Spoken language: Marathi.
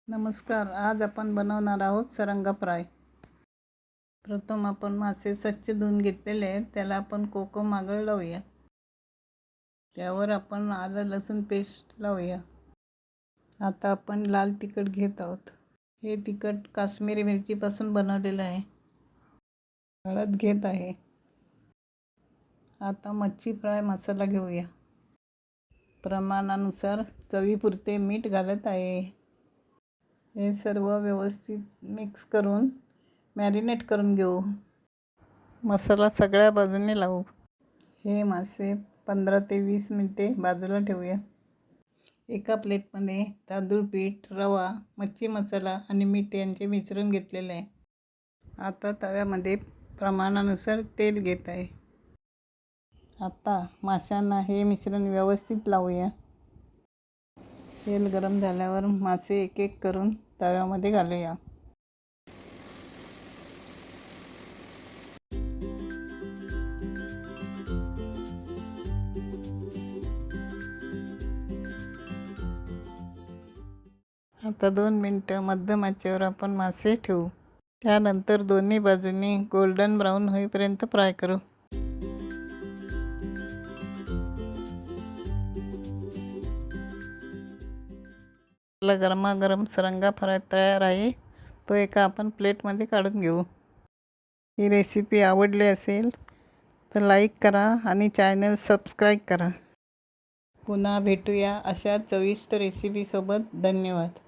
नमस्कार. आज आपण बनवणार आहोत सरंगा फ्राय. प्रथम आपण मासे स्वच्छ धुवून घेतलेले आहेत. त्याला आपण कोकम आगळ लावूया. त्यावर आपण आलं लसूण पेस्ट लावूया. आता आपण लाल तिखट घेत आहोत. हे तिखट काश्मीरी मिरचीपासून बनवलेलं आहे. हळद घेत आहे. आता मच्छी फ्राय मसाला घेऊया. प्रमाणानुसार चवीपुरते मीठ घालत आहे. हे सर्व व्यवस्थित मिक्स करून मॅरिनेट करून घेऊ. मसाला सगळ्या बाजूने लावू. हे मासे 15 ते 20 मिनिटे बाजूला ठेवूया. एका प्लेटमध्ये तांदूळ पीठ, रवा, मच्छी मसाला आणि मीठ यांचे मिश्रण घेतलेले आहे. आता तव्यामध्ये प्रमाणानुसार तेल घेत आहे. आता माशांना हे मिश्रण व्यवस्थित लावूया. तेल गरम झाल्यावर मासे एक एक करून तव्यामध्ये घालूया. आता 2 मिनिटं मध्यम आचेवर आपण मासे ठेवू. त्यानंतर दोन्ही बाजूंनी गोल्डन ब्राऊन होईपर्यंत फ्राय करू. आपला गरमागरम सरंगा फ्राय तयार आहे. तो एका आपण प्लेटमध्ये काढून घेऊ. ही रेसिपी आवडली असेल तर लाईक करा आणि चॅनल सबस्क्राईब करा. पुन्हा भेटूया अशा चविष्ट रेसिपीसोबत. धन्यवाद.